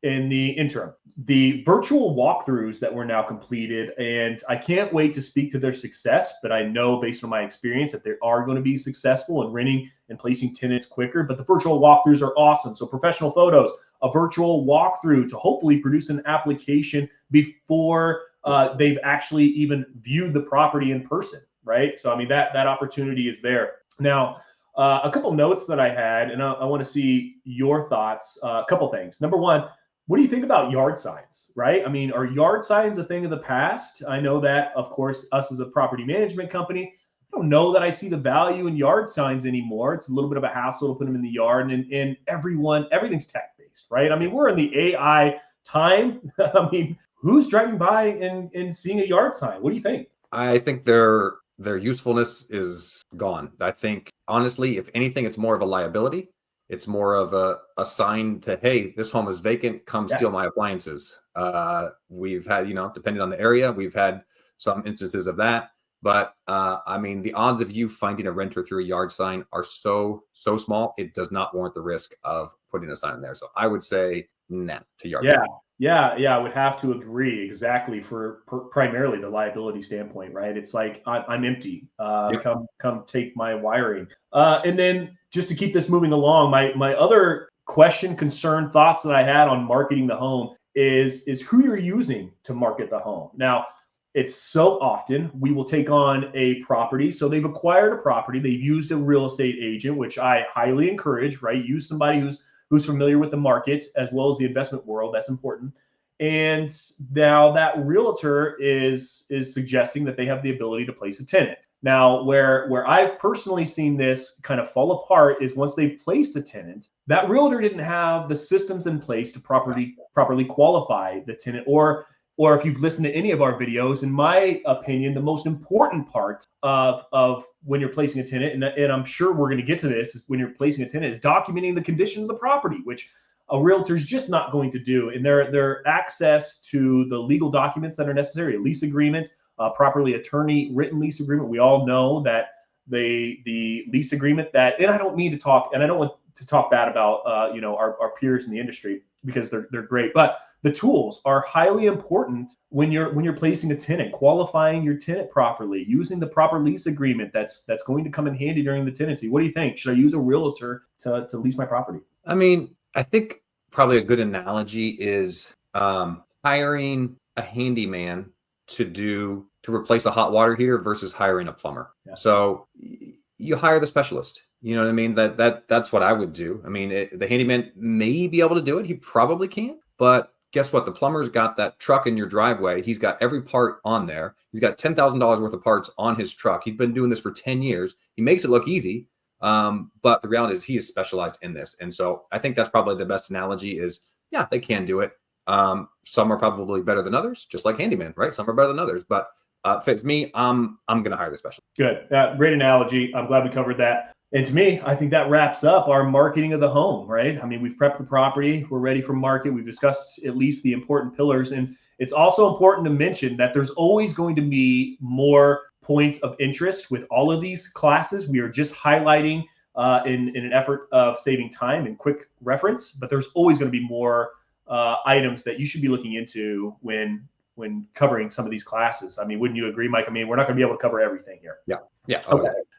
in the interim. The virtual walkthroughs that were now completed, and I can't wait to speak to their success, but I know based on my experience that they are going to be successful in renting and placing tenants quicker. But the virtual walkthroughs are awesome. So professional photos, a virtual walkthrough to hopefully produce an application before they've actually even viewed the property in person, right? So I mean that opportunity is there. Now, a couple notes that I had, and I want to see your thoughts. A couple things. Number one, what do you think about yard signs, right? I mean, are yard signs a thing of the past? I know that, of course, us as a property management company, I don't know that I see the value in yard signs anymore. It's a little bit of a hassle to put them in the yard, and everything's tech-based, right? I mean, we're in the AI time. I mean, who's driving by and seeing a yard sign? What do you think? I think their usefulness is gone. I think, honestly, if anything, it's more of a liability. It's more of a sign to, hey, this home is vacant, come steal my appliances. We've had, depending on the area, we've had some instances of that. But I mean, the odds of you finding a renter through a yard sign are so small, it does not warrant the risk of putting a sign in there. So I would say nah to yard signs. Yeah, I would have to agree exactly for primarily the liability standpoint, right? It's like I'm empty. Come take my wiring. And then just to keep this moving along, my other question, concern, thoughts that I had on marketing the home is who you're using to market the home. Now, it's so often we will take on a property. So they've acquired a property, they've used a real estate agent, which I highly encourage, right? Use somebody who's familiar with the market as well as the investment world. That's important. And now that realtor is suggesting that they have the ability to place a tenant. Now, where I've personally seen this kind of fall apart is once they've placed a tenant, that realtor didn't have the systems in place to properly qualify the tenant, or if you've listened to any of our videos, in my opinion, the most important part of when you're placing a tenant, and I'm sure we're going to get to this, is when you're placing a tenant, is documenting the condition of the property, which a realtor is just not going to do. And their access to the legal documents that are necessary, a lease agreement, properly attorney written lease agreement. We all know that the lease agreement that, and I don't mean to talk, and I don't want to talk bad about our peers in the industry because they're great, but the tools are highly important when you're placing a tenant, qualifying your tenant properly, using the proper lease agreement that's going to come in handy during the tenancy. What do you think? Should I use a realtor to lease my property? I mean, I think probably a good analogy is hiring a handyman to replace a hot water heater versus hiring a plumber. Yeah. So you hire the specialist. You know what I mean? That's what I would do. I mean, the handyman may be able to do it. He probably can't, but guess what? The plumber's got that truck in your driveway. He's got every part on there. He's got $10,000 worth of parts on his truck. He's been doing this for 10 years. He makes it look easy. But the reality is he is specialized in this. And so I think that's probably the best analogy is, yeah, they can do it. Some are probably better than others, just like handyman, right? Some are better than others, but fits me. I'm going to hire the specialist. Good. Great analogy. I'm glad we covered that. And to me, I think that wraps up our marketing of the home, right? I mean, we've prepped the property. We're ready for market. We've discussed at least the important pillars. And it's also important to mention that there's always going to be more points of interest with all of these classes. We are just highlighting in an effort of saving time and quick reference, but there's always going to be more items that you should be looking into when covering some of these classes. I mean, wouldn't you agree, Mike? I mean, we're not going to be able to cover everything here. Yeah. Okay.